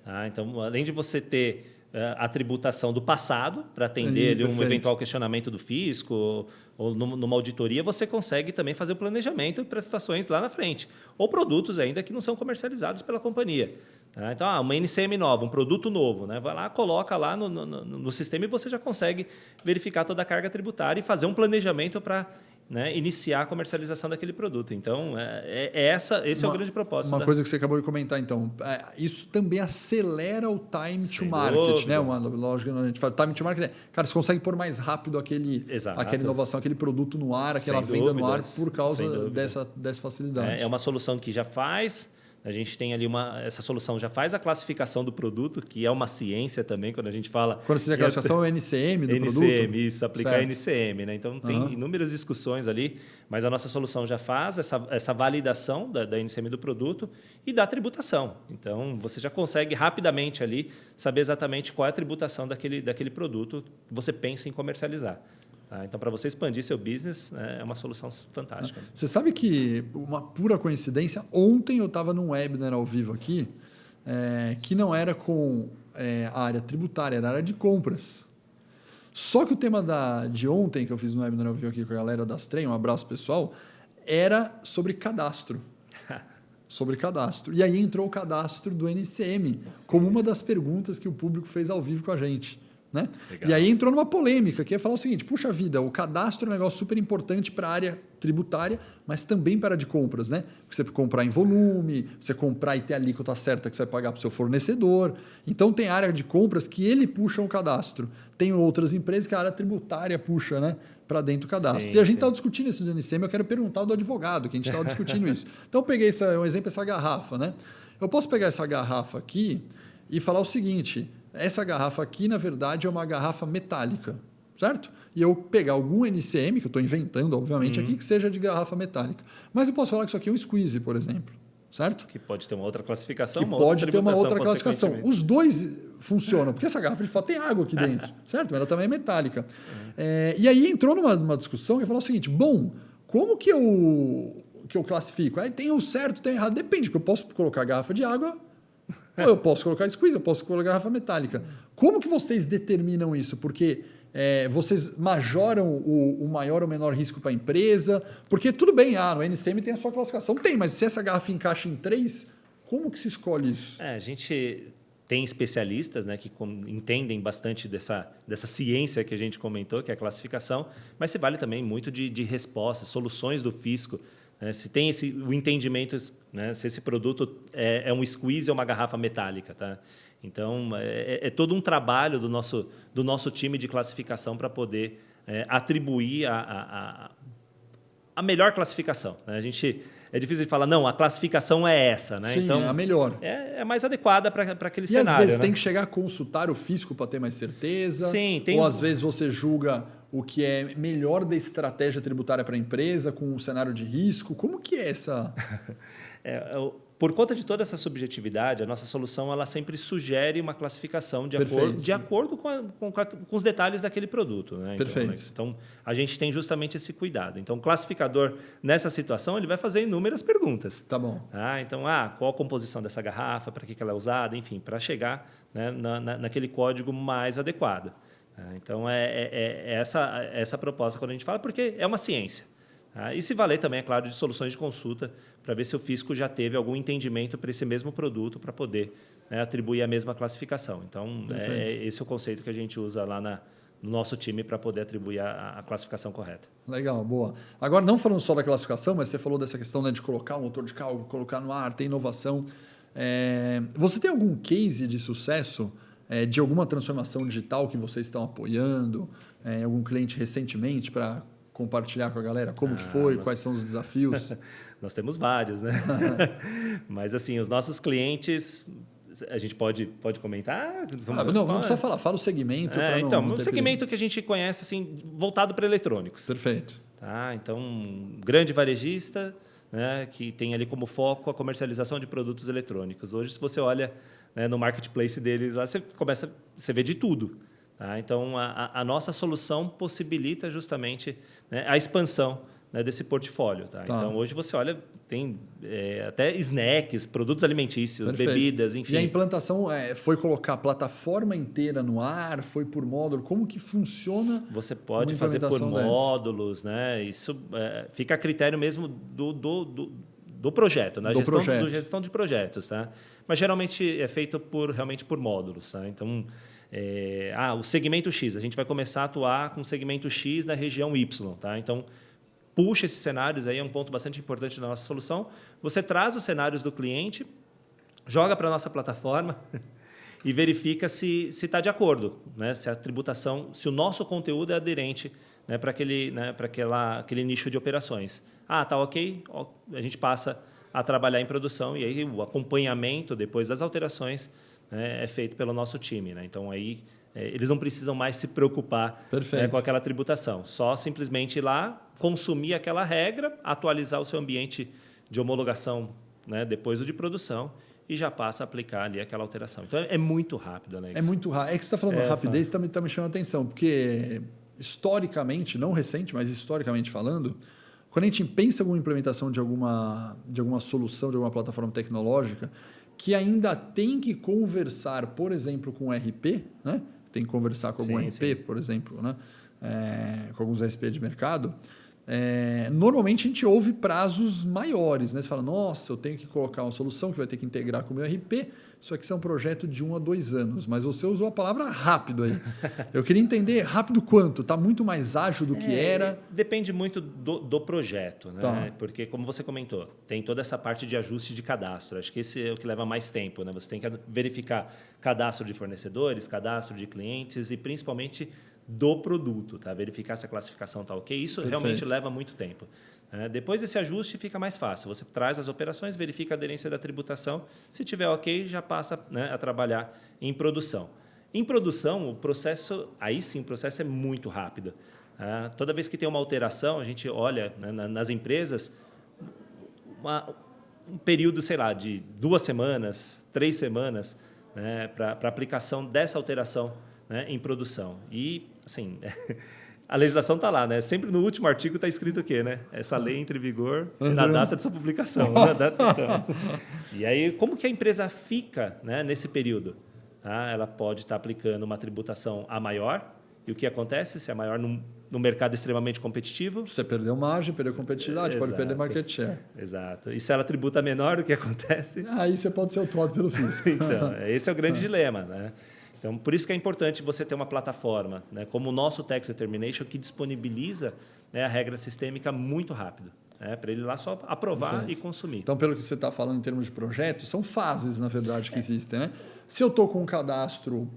Speaker 2: Tá? Então, além de você ter a tributação do passado para atender ali, um eventual questionamento do fisco ou numa auditoria, você consegue também fazer o planejamento para situações lá na frente. Ou produtos ainda que não são comercializados pela companhia. Tá? Então, uma NCM nova, um produto novo, né? Vai lá, coloca lá no sistema e você já consegue verificar toda a carga tributária e fazer um planejamento para iniciar a comercialização daquele produto. Então, esse é o grande propósito.
Speaker 1: Uma coisa que você acabou de comentar, então, isso também acelera o time to market, né? Uma lógica, a gente fala time to market, cara, você consegue pôr mais rápido aquela inovação, aquele produto no ar, aquela venda no ar por causa dessa facilidade.
Speaker 2: É uma solução que já faz. A gente tem ali essa solução já faz a classificação do produto, que é uma ciência também, quando a gente fala...
Speaker 1: Quando você diz a classificação, é o NCM do produto?
Speaker 2: NCM, isso, aplicar certo. NCM. Né? Então, tem inúmeras discussões ali, mas a nossa solução já faz essa validação da NCM do produto e da tributação. Então, você já consegue rapidamente ali saber exatamente qual é a tributação daquele produto que você pensa em comercializar. Então, para você expandir seu business, é uma solução fantástica.
Speaker 1: Você sabe que, uma pura coincidência, ontem eu estava num webinar ao vivo aqui, que não era com a área tributária, era a área de compras. Só que o tema de ontem, que eu fiz no webinar ao vivo aqui com a galera das Trem, um abraço pessoal, era sobre cadastro. Sobre cadastro. E aí entrou o cadastro do NCM, como uma das perguntas que o público fez ao vivo com a gente. Né? E aí entrou numa polêmica, que é falar o seguinte, puxa vida, o cadastro é um negócio super importante para a área tributária, mas também para a de compras, né? Porque você comprar em volume, você comprar e ter a alíquota certa que você vai pagar para o seu fornecedor. Então tem área de compras que ele puxa o cadastro. Tem outras empresas que a área tributária puxa, né, para dentro do cadastro. Sim, e a gente estava discutindo isso do NCM, eu quero perguntar do advogado, que a gente estava discutindo isso. Então eu peguei um exemplo, essa garrafa, né? Eu posso pegar essa garrafa aqui e falar o seguinte... Essa garrafa aqui, na verdade, é uma garrafa metálica, certo? E eu pegar algum NCM, que eu estou inventando, obviamente, aqui, que seja de garrafa metálica. Mas eu posso falar que isso aqui é um squeeze, por exemplo, certo?
Speaker 2: Que pode ter uma outra classificação.
Speaker 1: Pode ter uma outra classificação. Os dois funcionam, porque essa garrafa, de fato, tem água aqui dentro, certo? Mas ela também é metálica. E aí entrou numa discussão que falou o seguinte, bom, como que eu classifico? Aí tem o certo, tem o errado. Depende, porque eu posso colocar garrafa de água... Ou eu posso colocar squeeze, eu posso colocar garrafa metálica. Como que vocês determinam isso? Porque vocês majoram o maior ou menor risco para a empresa? Porque tudo bem, no NCM tem a sua classificação. Tem, mas se essa garrafa encaixa em 3, como que se escolhe isso?
Speaker 2: A gente tem especialistas, né, que entendem bastante dessa ciência que a gente comentou, que é a classificação, mas se vale também muito de respostas, soluções do fisco. Se tem o entendimento, né, se esse produto é um squeeze ou uma garrafa metálica. Tá? Então, é todo um trabalho do nosso time de classificação para poder atribuir a melhor classificação. Né? É difícil de falar, não, a classificação é essa. Né?
Speaker 1: Sim, então, é a melhor.
Speaker 2: É mais adequada para aquele
Speaker 1: cenário.
Speaker 2: E
Speaker 1: às vezes
Speaker 2: né?
Speaker 1: tem que chegar a consultar o fisco para ter mais certeza.
Speaker 2: Sim,
Speaker 1: ou às vezes você julga o que é melhor da estratégia tributária para a empresa com um cenário de risco. Como que é essa...
Speaker 2: Por conta de toda essa subjetividade, a nossa solução ela sempre sugere uma classificação de acordo com os detalhes daquele produto. Né?
Speaker 1: Perfeito.
Speaker 2: Então, a gente tem justamente esse cuidado. Então, o classificador, nessa situação, ele vai fazer inúmeras perguntas.
Speaker 1: Tá bom.
Speaker 2: Então, qual a composição dessa garrafa, para que ela é usada, enfim, para chegar, né, naquele código mais adequado. Então, essa proposta quando a gente fala, porque é uma ciência. E se valer também, é claro, de soluções de consulta para ver se o fisco já teve algum entendimento para esse mesmo produto para poder atribuir a mesma classificação. Então, esse é o conceito que a gente usa lá no nosso time para poder atribuir a classificação correta.
Speaker 1: Legal, boa. Agora, não falando só da classificação, mas você falou dessa questão, né, de colocar um motor de cálculo, colocar no ar, ter inovação. Você tem algum case de sucesso de alguma transformação digital que vocês estão apoiando? Algum cliente recentemente para compartilhar com a galera? Como que foi? Quais são os desafios?
Speaker 2: Nós temos vários, né? Mas, assim, os nossos clientes... A gente pode comentar?
Speaker 1: Não precisa falar. Fala o segmento.
Speaker 2: Então, o segmento que a gente conhece, assim, voltado para eletrônicos.
Speaker 1: Perfeito.
Speaker 2: Tá? Então, um grande varejista, né, que tem ali como foco a comercialização de produtos eletrônicos. Hoje, se você olha, né, no marketplace deles, lá você vê de tudo. Tá? Então, a nossa solução possibilita justamente, né, a expansão, né, desse portfólio. Tá? Então, hoje você olha, tem até snacks, produtos alimentícios, perfeito, bebidas, enfim.
Speaker 1: E a implantação foi colocar a plataforma inteira no ar, foi por módulo? Como que funciona?
Speaker 2: Você pode fazer por módulos, né? Isso fica a critério mesmo do projeto, né? Gestão de projetos. Tá? Mas geralmente é feito realmente por módulos. Tá? Então, o segmento X, a gente vai começar a atuar com o segmento X na região Y. Tá? Então, puxa esses cenários, aí é um ponto bastante importante da nossa solução. Você traz os cenários do cliente, joga para a nossa plataforma e verifica se está de acordo, né? Se a tributação, se o nosso conteúdo é aderente, né, para aquele nicho de operações. Tá ok, a gente passa a trabalhar em produção e aí o acompanhamento depois das alterações, né, é feito pelo nosso time. Né? Então, aí eles não precisam mais se preocupar, né, com aquela tributação. Só simplesmente ir lá, consumir aquela regra, atualizar o seu ambiente de homologação, né, depois do de produção e já passa a aplicar ali aquela alteração. Então, é muito rápido, Alex.
Speaker 1: É muito rápido. É que você está falando de rapidez, está me chamando a atenção, porque historicamente, não recente, mas historicamente falando, quando a gente pensa em alguma implementação de alguma solução, de alguma plataforma tecnológica, que ainda tem que conversar, por exemplo, com o RP, né? Tem que conversar com algum RP, por exemplo, né? Com alguns RP de mercado, normalmente a gente ouve prazos maiores. Né? Você fala, nossa, eu tenho que colocar uma solução que vai ter que integrar com o meu RP, isso aqui é um projeto de 1 a 2 anos, mas você usou a palavra rápido aí. Eu queria entender rápido quanto? Está muito mais ágil do que era?
Speaker 2: Depende muito do projeto, né?
Speaker 1: Tá.
Speaker 2: Porque, como você comentou, tem toda essa parte de ajuste de cadastro. Acho que esse é o que leva mais tempo. Né? Você tem que verificar cadastro de fornecedores, cadastro de clientes e, principalmente, do produto. Tá? Verificar se a classificação está ok. Isso realmente leva muito tempo. Depois desse ajuste fica mais fácil. Você traz as operações, verifica a aderência da tributação. Se tiver ok, já passa, né, a trabalhar em produção. Em produção, o processo é muito rápido. Toda vez que tem uma alteração, a gente olha, né, nas empresas um período, sei lá, de 2 semanas, 3 semanas, né, para aplicação dessa alteração, né, em produção. E, assim... A legislação está lá, né? Sempre no último artigo está escrito o quê, né? Essa lei entra em vigor na data de sua publicação. E aí, como que a empresa fica, né, nesse período? Ela pode estar aplicando uma tributação a maior. E o que acontece? Se é maior no mercado extremamente competitivo...
Speaker 1: Você perdeu margem, perdeu competitividade, pode perder market share.
Speaker 2: Exato. E se ela tributa menor, o que acontece?
Speaker 1: Aí você pode ser autuado pelo fisco.
Speaker 2: Então, esse é o grande dilema, né? Então, por isso que é importante você ter uma plataforma, né, como o nosso Tax Determination, que disponibiliza, né, a regra sistêmica muito rápido, né, para ele lá só aprovar e consumir.
Speaker 1: Então, pelo que você está falando em termos de projeto, são fases, na verdade, que existem. Né? Se eu estou com um cadastro,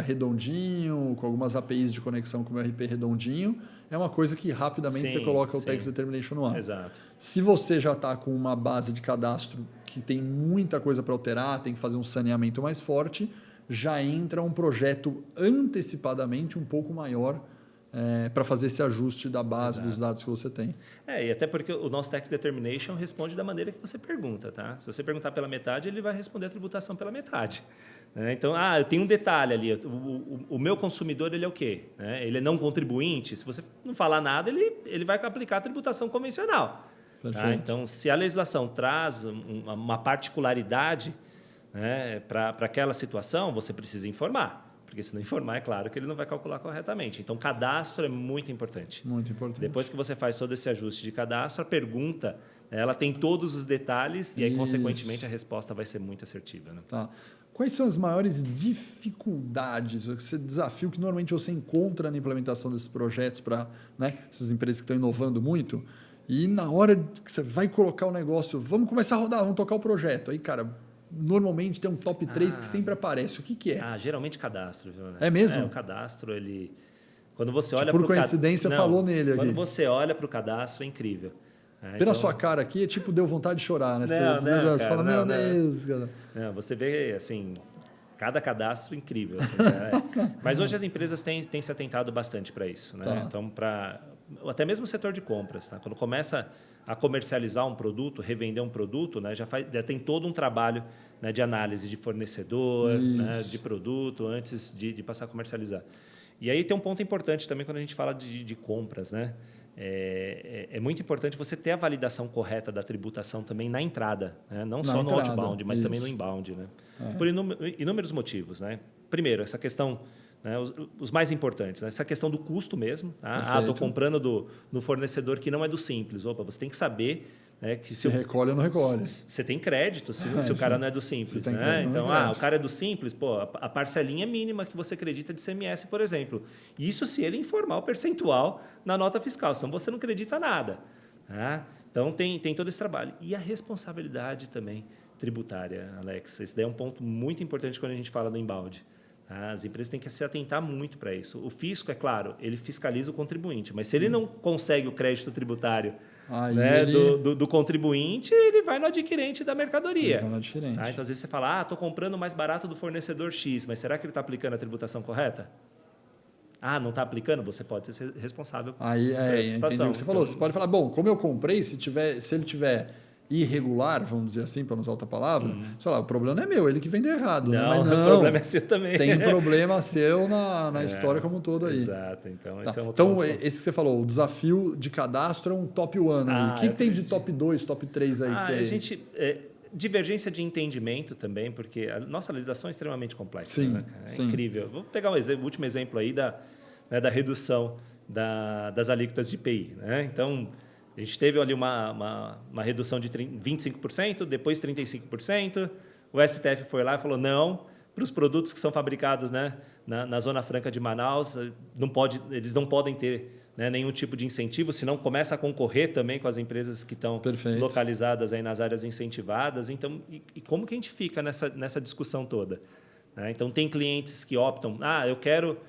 Speaker 1: redondinho, com algumas APIs de conexão com o meu RP redondinho, é uma coisa que rapidamente você coloca o Tax Determination no ar.
Speaker 2: Exato.
Speaker 1: Se você já está com uma base de cadastro que tem muita coisa para alterar, tem que fazer um saneamento mais forte, já entra um projeto antecipadamente um pouco maior para fazer esse ajuste da base dos dados que você tem.
Speaker 2: E até porque o nosso Tax Determination responde da maneira que você pergunta. Tá? Se você perguntar pela metade, ele vai responder a tributação pela metade. Então, eu tenho um detalhe ali. O meu consumidor, ele é o quê? Ele é não contribuinte. Se você não falar nada, ele vai aplicar a tributação convencional. Tá? Então, se a legislação traz uma particularidade, né, para aquela situação, você precisa informar. Porque se não informar, é claro que ele não vai calcular corretamente. Então, cadastro é muito importante.
Speaker 1: Muito importante.
Speaker 2: Depois que você faz todo esse ajuste de cadastro, a pergunta, ela tem todos os detalhes e aí,
Speaker 1: Isso.
Speaker 2: consequentemente, a resposta vai ser muito assertiva. Né?
Speaker 1: Tá. Quais são as maiores dificuldades, esse desafio que normalmente você encontra na implementação desses projetos para, né, essas empresas que estão inovando muito? E na hora que você vai colocar o negócio, vamos começar a rodar, vamos tocar o projeto. Aí, cara, normalmente tem um top 3 que sempre aparece. O que é?
Speaker 2: Geralmente cadastro. Viu, né?
Speaker 1: É mesmo?
Speaker 2: O cadastro, ele... Quando você olha
Speaker 1: por coincidência, falou nele aqui.
Speaker 2: Quando você olha para o cadastro, é incrível.
Speaker 1: Pela sua cara aqui, é tipo, deu vontade de chorar, né? Você fala, meu Deus, cara.
Speaker 2: Não, você vê, assim, cada cadastro incrível. Assim, Mas hoje as empresas têm se atentado bastante para isso. Né?
Speaker 1: Tá.
Speaker 2: Então, até mesmo o setor de compras. Tá? Quando começa a comercializar um produto, revender um produto, né? já tem todo um trabalho, né, de análise de fornecedor, né, de produto, antes de passar a comercializar. E aí tem um ponto importante também quando a gente fala de compras, né? É muito importante você ter a validação correta da tributação também na entrada, né? Não só no outbound, mas também no inbound. Né? Por inúmeros motivos. Né? Primeiro, essa questão, né, os mais importantes, né? Essa questão do custo mesmo. Tá? Estou comprando no fornecedor que não é do Simples. Opa, você tem que saber, né, que
Speaker 1: se recolhe ou não recolhe.
Speaker 2: Você tem crédito se o cara não é do Simples. Né? Então, o cara é do Simples, a parcelinha mínima que você acredita de CMS, por exemplo. Isso se ele informar o percentual na nota fiscal, senão você não acredita nada. Tá? Então, tem todo esse trabalho. E a responsabilidade também tributária, Alex. Esse daí é um ponto muito importante quando a gente fala do inbound. As empresas têm que se atentar muito para isso. O fisco, é claro, ele fiscaliza o contribuinte, mas se ele não consegue o crédito tributário, né, do contribuinte, ele vai no adquirente da mercadoria. Tá? Então, às vezes você fala, estou comprando mais barato do fornecedor X, mas será que ele está aplicando a tributação correta? Não está aplicando? Você pode ser responsável por essa situação.
Speaker 1: Entendi o que você falou. Você pode falar, bom, como eu comprei, se ele tiver irregular, vamos dizer assim, para não usar outra palavra, sei lá, o problema não é meu, ele que vendeu errado.
Speaker 2: Não,
Speaker 1: né? Mas
Speaker 2: o problema é seu também.
Speaker 1: Tem um problema seu na história como um todo aí.
Speaker 2: Exato. Então, esse é um
Speaker 1: então esse que você falou, o desafio de cadastro é um top 1 aí. O que tem de top 2, top 3 aí? Que você...
Speaker 2: divergência de entendimento também, porque a nossa legislação é extremamente complexa.
Speaker 1: Sim,
Speaker 2: né, cara? É incrível. Vou pegar o último exemplo aí da redução das alíquotas de IPI. Né? Então, a gente teve ali uma redução de 25%, depois 35%. O STF foi lá e falou, não, para os produtos que são fabricados, né, na Zona Franca de Manaus, eles não podem ter, né, nenhum tipo de incentivo, senão começa a concorrer também com as empresas que estão localizadas aí nas áreas incentivadas. Então, e como que a gente fica nessa discussão toda? Né? Então, tem clientes que optam, eu quero...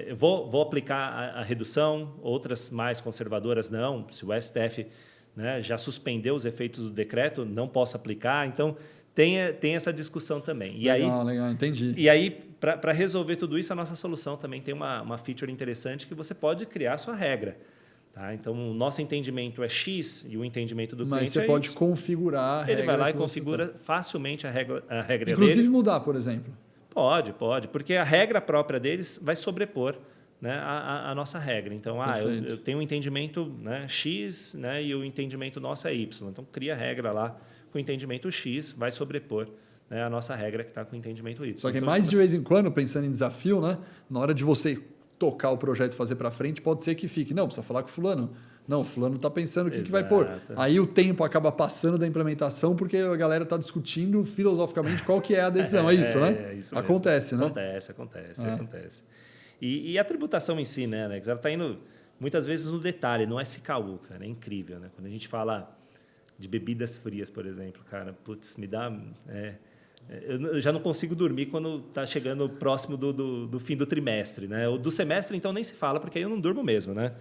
Speaker 2: eu vou aplicar a redução, outras mais conservadoras não. Se o STF, né, já suspendeu os efeitos do decreto, não posso aplicar. Então, tem essa discussão também.
Speaker 1: Legal, entendi.
Speaker 2: E aí, para resolver tudo isso, a nossa solução também tem uma feature interessante que você pode criar a sua regra. Tá? Então, o nosso entendimento é X e o entendimento do cliente é Y.
Speaker 1: Mas você pode configurar a regra.
Speaker 2: Ele vai lá e configura facilmente a regra
Speaker 1: Inclusive
Speaker 2: dele.
Speaker 1: Mudar, por exemplo.
Speaker 2: Pode, porque a regra própria deles vai sobrepor, né, a nossa regra. Então, eu tenho um entendimento, né, X, né, e o entendimento nosso é Y. Então, cria a regra lá com o entendimento X, vai sobrepor, né, a nossa regra que está com o entendimento Y.
Speaker 1: Só que
Speaker 2: então,
Speaker 1: mais de vez em quando, pensando em desafio, né, na hora de você tocar o projeto e fazer para frente, pode ser que fique, não, precisa falar com fulano. Não, o fulano está pensando o que vai pôr. Aí o tempo acaba passando da implementação porque a galera está discutindo filosoficamente qual que é a decisão. É isso, né?
Speaker 2: Isso
Speaker 1: acontece,
Speaker 2: mesmo.
Speaker 1: né?
Speaker 2: Acontece. E a tributação em si, né, Alex? Ela está indo muitas vezes no detalhe, no SKU, cara. É incrível, né? Quando a gente fala de bebidas frias, por exemplo, cara, putz, me dá... eu já não consigo dormir quando está chegando próximo do fim do trimestre, né? O do semestre, então, nem se fala, porque aí eu não durmo mesmo, né?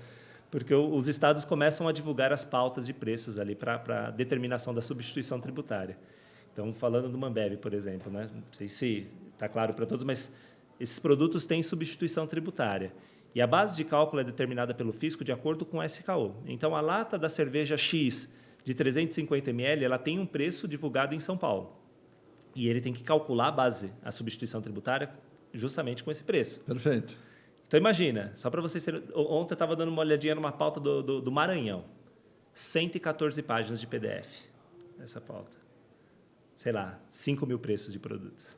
Speaker 2: Porque os estados começam a divulgar as pautas de preços ali para determinação da substituição tributária. Então, falando do Mambeb, por exemplo, né? Não sei se está claro para todos, mas esses produtos têm substituição tributária. E a base de cálculo é determinada pelo fisco de acordo com o SKU. Então, a lata da cerveja X de 350 ml, ela tem um preço divulgado em São Paulo. E ele tem que calcular a substituição tributária justamente com esse preço.
Speaker 1: Perfeito.
Speaker 2: Então, imagina, só para vocês terem... Ontem eu estava dando uma olhadinha numa pauta do Maranhão. 114 páginas de PDF, essa pauta. Sei lá, 5 mil preços de produtos.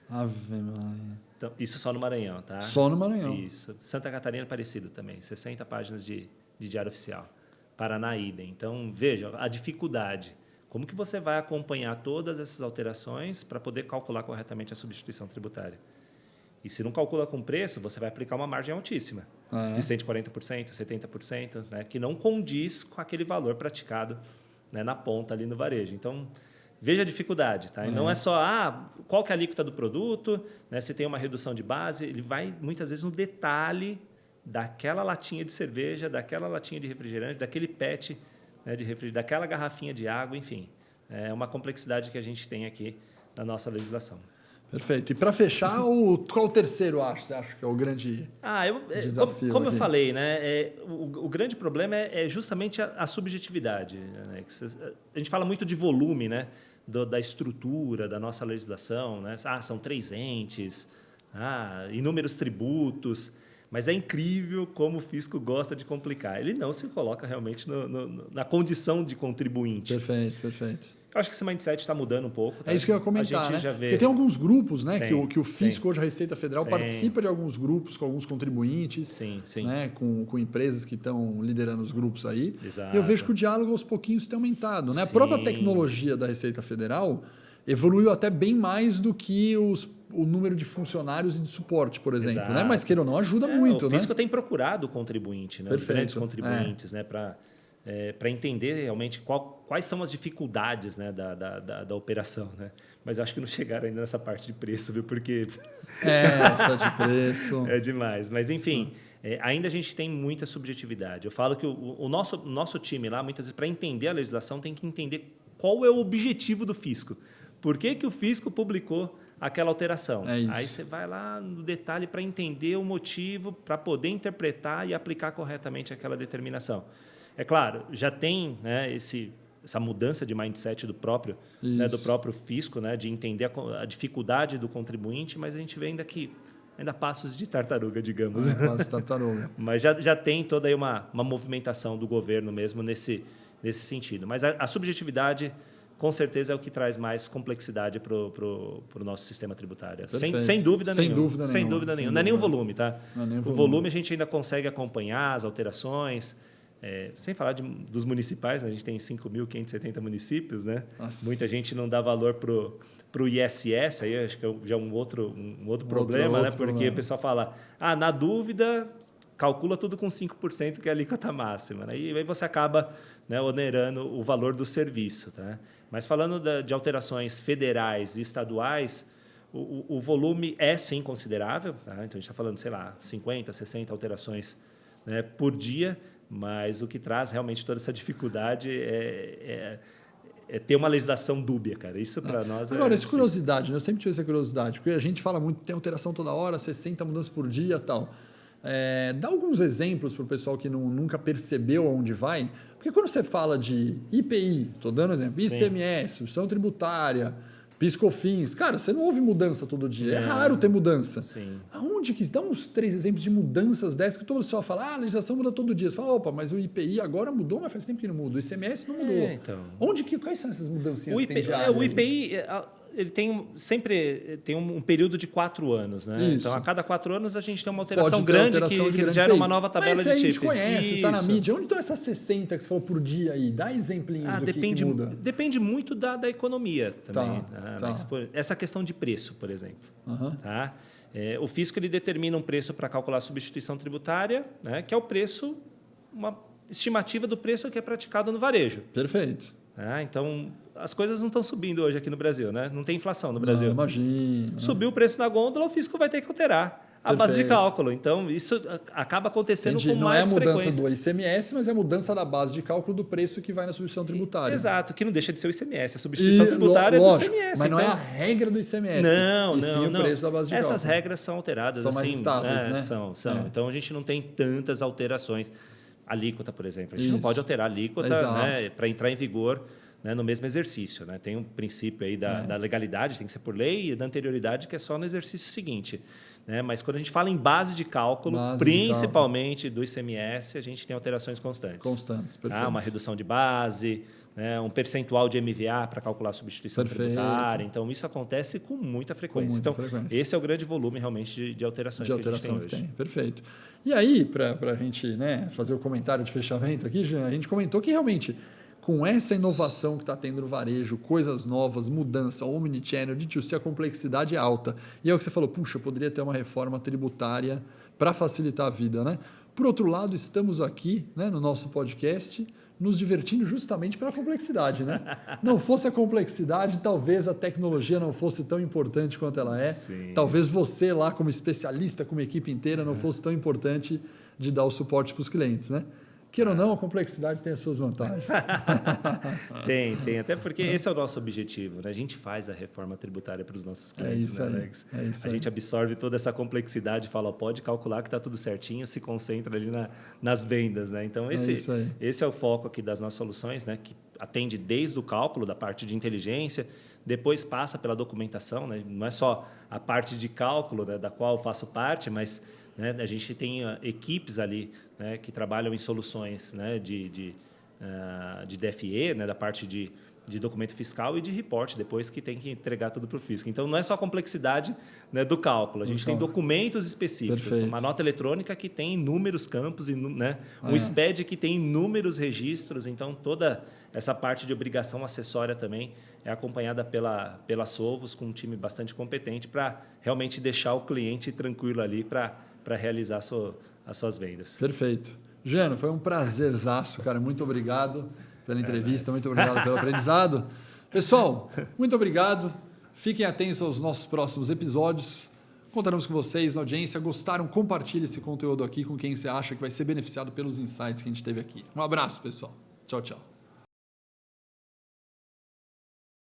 Speaker 1: Ave Maria.
Speaker 2: Então, isso só no Maranhão, tá?
Speaker 1: Só no Maranhão.
Speaker 2: Isso. Santa Catarina é parecido também, 60 páginas de diário oficial. Paraná, idem. Então, veja a dificuldade. Como que você vai acompanhar todas essas alterações para poder calcular corretamente a substituição tributária? E se não calcula com preço, você vai aplicar uma margem altíssima, de 140%, 70%, né, que não condiz com aquele valor praticado, né, na ponta ali no varejo. Então, veja a dificuldade. Tá? E não é só qual que é a alíquota do produto, né, se tem uma redução de base, ele vai muitas vezes no detalhe daquela latinha de cerveja, daquela latinha de refrigerante, daquele PET, né, de refrigerante, daquela garrafinha de água, enfim. É uma complexidade que a gente tem aqui na nossa legislação.
Speaker 1: Perfeito. E para fechar, qual o terceiro você acha que é o grande desafio?
Speaker 2: Como eu falei, né, o grande problema é justamente a subjetividade. Né? A gente fala muito de volume, né, da estrutura da nossa legislação. Né? São 3 entes, inúmeros tributos. Mas é incrível como o fisco gosta de complicar. Ele não se coloca realmente na condição de contribuinte.
Speaker 1: Perfeito, perfeito.
Speaker 2: Eu acho que esse mindset está mudando um pouco. Tá?
Speaker 1: É isso que eu ia comentar, né?
Speaker 2: Já vê...
Speaker 1: Porque tem alguns grupos, né? Que o fisco, hoje a Receita Federal,
Speaker 2: Sim.
Speaker 1: participa de alguns grupos com alguns contribuintes,
Speaker 2: sim.
Speaker 1: Né? Com empresas que estão liderando os grupos aí.
Speaker 2: Exato.
Speaker 1: E eu vejo que o diálogo aos pouquinhos tem aumentado. Né? A própria tecnologia da Receita Federal evoluiu até bem mais do que o número de funcionários e de suporte, por exemplo. Né? Mas, queira ou não, ajuda muito.
Speaker 2: O fisco tem procurado o contribuinte, né? Os grandes contribuintes, né? Para entender realmente quais são as dificuldades, né, da operação. Né? Mas eu acho que não chegaram ainda nessa parte de preço, viu? Porque...
Speaker 1: só de preço.
Speaker 2: É demais. Mas, enfim, ainda a gente tem muita subjetividade. Eu falo que o nosso time lá, muitas vezes, para entender a legislação, tem que entender qual é o objetivo do fisco. Por que o fisco publicou aquela alteração? Aí você vai lá no detalhe para entender o motivo, para poder interpretar e aplicar corretamente aquela determinação. É claro, já tem, né, essa mudança de mindset do próprio fisco, né, de entender a dificuldade do contribuinte, mas a gente vê ainda passos de tartaruga, digamos.
Speaker 1: Passos de tartaruga.
Speaker 2: Mas já tem toda aí uma movimentação do governo mesmo nesse sentido. Mas a subjetividade, com certeza, é o que traz mais complexidade para o nosso sistema tributário. Sem dúvida nenhuma. Sem dúvida nenhuma. Não é nem o volume, tá? O volume a gente ainda consegue acompanhar as alterações. Sem falar dos municipais, né? A gente tem 5.570 municípios, né? Muita gente não dá valor para o ISS, aí acho que já é um outro problema, né? Porque o pessoal fala, na dúvida, calcula tudo com 5%, que é a alíquota máxima. Né? E aí você acaba, né, onerando o valor do serviço. Tá? Mas falando de alterações federais e estaduais, o volume é sim considerável. Tá? Então a gente está falando, 50, 60 alterações, né, por dia. Mas o que traz realmente toda essa dificuldade é ter uma legislação dúbia, cara. Isso para nós
Speaker 1: Agora, essa curiosidade, né? Eu sempre tive essa curiosidade, porque a gente fala muito, tem alteração toda hora, 60 mudanças por dia e tal. Dá alguns exemplos para o pessoal que nunca percebeu aonde vai. Porque quando você fala de IPI, estou dando exemplo, ICMS, substituição tributária, PIS/COFINS, cara, você não ouve mudança todo dia. É raro ter mudança.
Speaker 2: Sim.
Speaker 1: Aonde que... Dá uns 3 exemplos de mudanças dessas que todo mundo só fala, a legislação muda todo dia. Você fala, opa, mas o IPI agora mudou, mas faz tempo que não muda. O ICMS não mudou.
Speaker 2: Então.
Speaker 1: Quais são essas mudancinhas que tem diário?
Speaker 2: O IPI... Ele sempre tem um período de 4 anos, né?
Speaker 1: Isso.
Speaker 2: Então, a cada 4 anos, a gente tem uma alteração grande que gera uma nova tabela de tipo.
Speaker 1: Mas a gente conhece, está na mídia. Onde estão essas 60 que você falou por dia aí? Dá exemplinhos do que muda.
Speaker 2: Depende muito da economia também.
Speaker 1: Tá.
Speaker 2: Essa questão de preço, por exemplo. Tá? O fisco ele determina um preço para calcular a substituição tributária, né? Que é o preço, uma estimativa do preço que é praticado no varejo.
Speaker 1: Perfeito.
Speaker 2: Então, as coisas não estão subindo hoje aqui no Brasil, né? Não tem inflação no Brasil.
Speaker 1: Não, imagina.
Speaker 2: Subiu o preço na gôndola, o fisco vai ter que alterar a base de cálculo. Então, isso acaba acontecendo com mais frequência.
Speaker 1: Não é a mudança do ICMS, mas é a mudança da base de cálculo do preço que vai na substituição tributária.
Speaker 2: Exato, que não deixa de ser o ICMS. A substituição tributária é do ICMS.
Speaker 1: Mas não é a regra do ICMS.
Speaker 2: Não,
Speaker 1: sim o preço da base de cálculo.
Speaker 2: Essas regras são alteradas.
Speaker 1: São mais estáveis, né?
Speaker 2: São. Então, a gente não tem tantas alterações. Alíquota, por exemplo. A gente não pode alterar a alíquota, né, para entrar em vigor, né, no mesmo exercício. Né? Tem um princípio aí da legalidade, tem que ser por lei, e da anterioridade, que é só no exercício seguinte. né? Mas quando a gente fala em base de cálculo, principalmente do ICMS, a gente tem alterações constantes.
Speaker 1: Constantes, perfeito.
Speaker 2: Uma redução de base, né? Um percentual de MVA para calcular a substituição tributária. Então, isso acontece com muita frequência. Esse é o grande volume realmente de alterações que a gente tem hoje.
Speaker 1: Perfeito. E aí, para a gente, né, fazer o comentário de fechamento aqui, a gente comentou que realmente, com essa inovação que está tendo no varejo, coisas novas, mudança, omnichannel, D2C, a complexidade é alta. E é o que você falou, puxa, poderia ter uma reforma tributária para facilitar a vida, né? Por outro lado, estamos aqui, né, no nosso podcast, nos divertindo justamente pela complexidade, né? Não fosse a complexidade, talvez a tecnologia não fosse tão importante quanto ela é.
Speaker 2: Sim.
Speaker 1: Talvez você lá, como especialista, como equipe inteira, não fosse tão importante de dar o suporte para os clientes, né? Queira ou não, a complexidade tem as suas vantagens.
Speaker 2: Tem. Até porque esse é o nosso objetivo, né? A gente faz a reforma tributária para os nossos clientes, né, Alex? A gente absorve toda essa complexidade e fala, pode calcular que está tudo certinho, se concentra ali nas vendas, né? Então, esse é o foco aqui das nossas soluções, né? Que atende desde o cálculo, da parte de inteligência, depois passa pela documentação, né? Não é só a parte de cálculo, né, da qual eu faço parte, mas... né, a gente tem equipes ali, né, que trabalham em soluções, né, de DFE, né, da parte de documento fiscal e de reporte, depois que tem que entregar tudo para o fisco. Então, não é só a complexidade, né, do cálculo. A gente tem documentos específicos. Perfeito. Uma nota eletrônica que tem inúmeros campos, né, um SPED que tem inúmeros registros. Então, toda essa parte de obrigação acessória também é acompanhada pela Sovos, com um time bastante competente para realmente deixar o cliente tranquilo ali para realizar as suas vendas.
Speaker 1: Perfeito. Jano, foi um prazerzaço, cara. Muito obrigado pela entrevista, muito obrigado pelo aprendizado. Pessoal, muito obrigado. Fiquem atentos aos nossos próximos episódios. Contaremos com vocês na audiência. Gostaram? Compartilhe esse conteúdo aqui com quem você acha que vai ser beneficiado pelos insights que a gente teve aqui. Um abraço, pessoal. Tchau, tchau.